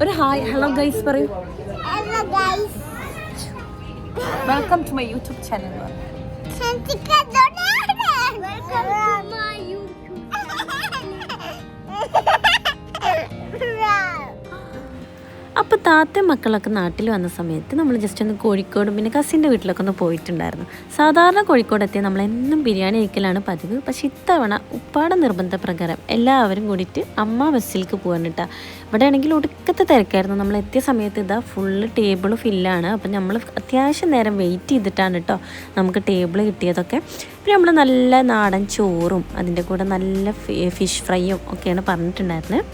ഒരു hi hello guys പറയൂ. Hello guys. Welcome to my YouTube channel. Welcome to my YouTube. അപ്പോൾ താത്തയും മക്കളൊക്കെ നാട്ടിൽ വന്ന സമയത്ത് നമ്മൾ ജസ്റ്റ് ഒന്ന് കോഴിക്കോടും പിന്നെ കസിൻ്റെ വീട്ടിലൊക്കെ ഒന്ന് പോയിട്ടുണ്ടായിരുന്നു. സാധാരണ കോഴിക്കോട് എത്തിയാൽ നമ്മളെന്നും ബിരിയാണി കഴിക്കലാണ് പതിവ്. പക്ഷേ ഇത്തവണ ഉപ്പാടെ നിർബന്ധപ്രകാരം എല്ലാവരും കൂടിയിട്ട് അമ്മ ബസ്സിലേക്ക് പോകാൻ കേട്ടോ. ഇവിടെ ആണെങ്കിൽ ഒടുക്കത്തെ തിരക്കായിരുന്നു. നമ്മൾ എത്തിയ സമയത്ത് ഇതാ ഫുള്ള് ടേബിൾ ഫില്ലാണ്. അപ്പം നമ്മൾ അത്യാവശ്യം നേരം വെയിറ്റ് ചെയ്തിട്ടാണ് കേട്ടോ നമുക്ക് ടേബിൾ കിട്ടിയതൊക്കെ. പിന്നെ നമ്മൾ നല്ല നാടൻ ചോറും അതിൻ്റെ കൂടെ നല്ല ഫിഷ് ഫ്രൈയും ഒക്കെയാണ് പറഞ്ഞിട്ടുണ്ടായിരുന്നത്.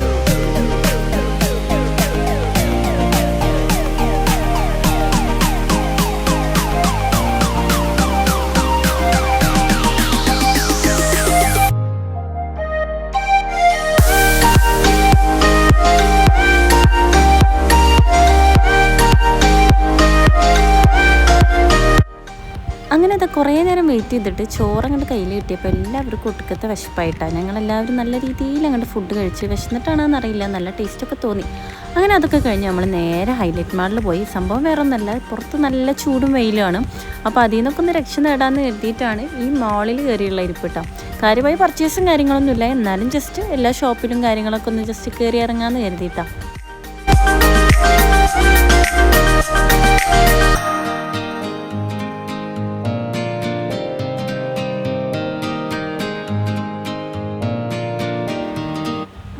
അങ്ങനെ അത് കുറേ നേരം വെയിറ്റ് ചെയ്തിട്ട് ചോറ് അങ്ങോട്ട് കയ്യിൽ കിട്ടിയപ്പോൾ എല്ലാവർക്കും ഒട്ടുക്കത്തെ വിശപ്പായിട്ടാണ്. ഞങ്ങളെല്ലാവരും നല്ല രീതിയിൽ അങ്ങോട്ട് ഫുഡ് കഴിച്ച് വിശന്നിട്ടാണെന്ന് അറിയില്ല, നല്ല ടേസ്റ്റൊക്കെ തോന്നി. അങ്ങനെ അതൊക്കെ കഴിഞ്ഞ് നമ്മൾ നേരെ ഹൈലൈറ്റ് മാളിൽ പോയി. സംഭവം വേറെ ഒന്നല്ല, പുറത്ത് നല്ല ചൂടും വെയിലുമാണ്. അപ്പോൾ അതിൽ നിന്നൊക്കെ ഒന്ന് രക്ഷ നേടാമെന്ന് കരുതിയിട്ടാണ് ഈ മാളിൽ കയറിയുള്ള ഇരിപ്പിട്ടോ. കാര്യമായി പർച്ചേസും കാര്യങ്ങളൊന്നുമില്ല, എന്നാലും ജസ്റ്റ് എല്ലാ ഷോപ്പിലും കാര്യങ്ങളൊക്കെ ഒന്ന് ജസ്റ്റ് കയറി ഇറങ്ങാമെന്ന് കരുതിയിട്ടാണ്.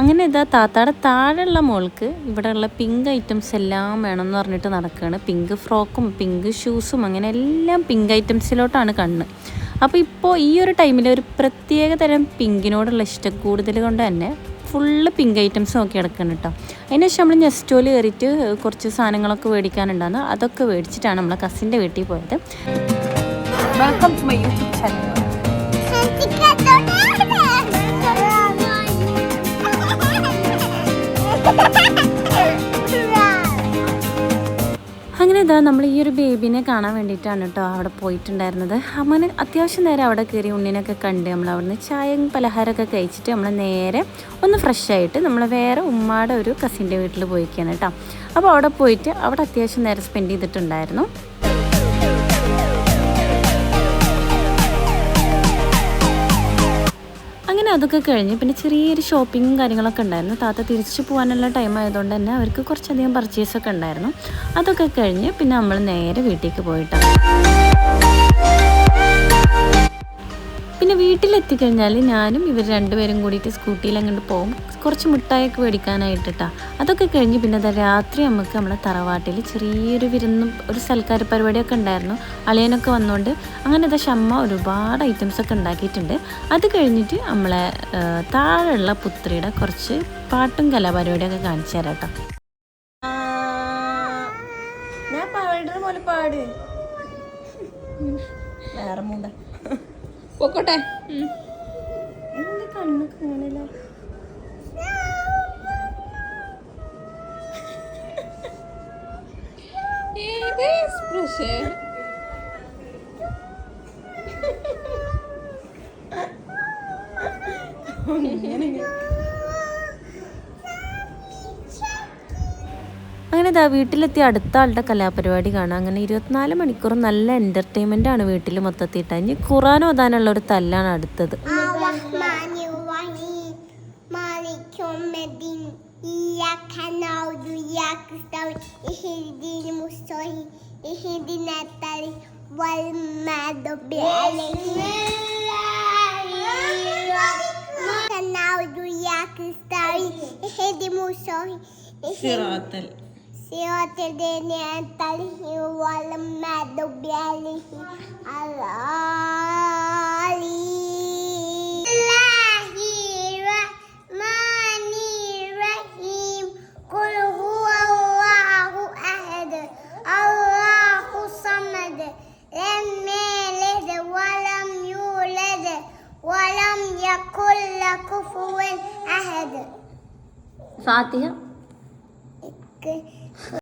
അങ്ങനെ ഇതാ താത്താടെ താഴെയുള്ള മോൾക്ക് ഇവിടെയുള്ള പിങ്ക് ഐറ്റംസ് എല്ലാം വേണമെന്ന് പറഞ്ഞിട്ട് നടക്കുകയാണ്. പിങ്ക് ഫ്രോക്കും പിങ്ക് ഷൂസും അങ്ങനെ എല്ലാം പിങ്ക് ഐറ്റംസിലോട്ടാണ് കണ്ണ്. അപ്പോൾ ഇപ്പോൾ ഈ ഒരു ടൈമിൽ ഒരു പ്രത്യേക തരം പിങ്കിനോടുള്ള ഇഷ്ടം കൂടുതൽ കൊണ്ട് തന്നെ ഫുള്ള് പിങ്ക് ഐറ്റംസ് നോക്കി കിടക്കണം കേട്ടോ. അതിന് ശേഷം നമ്മൾ നെസ്റ്റോയിൽ കയറിയിട്ട് കുറച്ച് സാധനങ്ങളൊക്കെ മേടിക്കാനുണ്ടായിരുന്നു. അതൊക്കെ മേടിച്ചിട്ടാണ് നമ്മളെ കസിൻ്റെ വീട്ടിൽ പോയത്. Welcome to my YouTube channel. അങ്ങനെ ഇതാ നമ്മൾ ഈ ഒരു ബേബിനെ കാണാൻ വേണ്ടിയിട്ടാണ് കേട്ടോ അവിടെ പോയിട്ടുണ്ടായിരുന്നത്. അങ്ങനെ അത്യാവശ്യം നേരം അവിടെ കയറി ഉണ്ണിനൊക്കെ കണ്ട് നമ്മൾ അവിടുന്ന് ചായയും പലഹാരമൊക്കെ കഴിച്ചിട്ട് നമ്മൾ നേരെ ഒന്ന് ഫ്രഷ് ആയിട്ട് നമ്മൾ വേറെ ഉമ്മാടെ ഒരു കസിൻ്റെ വീട്ടിൽ പോയിക്കാണ് കേട്ടോ. അപ്പോൾ അവിടെ പോയിട്ട് അവിടെ അത്യാവശ്യം നേരം സ്പെൻഡ് ചെയ്തിട്ടുണ്ടായിരുന്നു. അങ്ങനെ അതൊക്കെ കഴിഞ്ഞ് പിന്നെ ചെറിയൊരു ഷോപ്പിങ്ങും കാര്യങ്ങളൊക്കെ ഉണ്ടായിരുന്നു. താത്ത തിരിച്ചു പോകാനുള്ള ടൈം ആയതുകൊണ്ട് തന്നെ അവർക്ക് കുറച്ചധികം പർച്ചേസൊക്കെ ഉണ്ടായിരുന്നു. അതൊക്കെ കഴിഞ്ഞ് പിന്നെ നമ്മൾ നേരെ വീട്ടിലേക്ക് പോയിട്ടാണ്. പിന്നെ വീട്ടിലെത്തിക്കഴിഞ്ഞാൽ ഞാനും ഇവർ രണ്ടുപേരും കൂടിയിട്ട് സ്കൂട്ടിയിൽ അങ്ങോട്ട് പോകും, കുറച്ച് മിഠായിയൊക്കെ മേടിക്കാനായിട്ടാ. അതൊക്കെ കഴിഞ്ഞ് പിന്നെ അതാ രാത്രി നമുക്ക് നമ്മളെ തറവാട്ടിൽ ചെറിയൊരു വിരുന്നും ഒരു സൽക്കാര പരിപാടിയൊക്കെ ഉണ്ടായിരുന്നു. അളിയനൊക്കെ വന്നുകൊണ്ട് അങ്ങനെ അതാ ഷമ്മ ഒരുപാട് ഐറ്റംസൊക്കെ ഉണ്ടാക്കിയിട്ടുണ്ട്. അത് കഴിഞ്ഞിട്ട് നമ്മളെ താഴെയുള്ള പുത്രിയുടെ കുറച്ച് പാട്ടും കലാപരിപാടിയൊക്കെ കാണിച്ചു തരാം കേട്ടോ. ഞാൻ പാടുന്ന പോലെ പാട്. വേറെ മൂണ്ട പൊക്കോട്ടെ. എൻ്റെ കണ്ണൊക്കെ അങ്ങനെയല്ല. അങ്ങനെ ഇതാ വീട്ടിലെത്തി അടുത്ത ആളുടെ കലാപരിപാടി കാണാം. അങ്ങനെ 24 മണിക്കൂറും നല്ല എൻ്റർടൈൻമെൻ്റ് ആണ് വീട്ടിൽ മൊത്തത്തിയിട്ട്. ഇനി ഖുർആൻ ഓതാനുള്ള ഒരു തല്ലാണ് അടുത്തത്. ഫാത്തിഹ.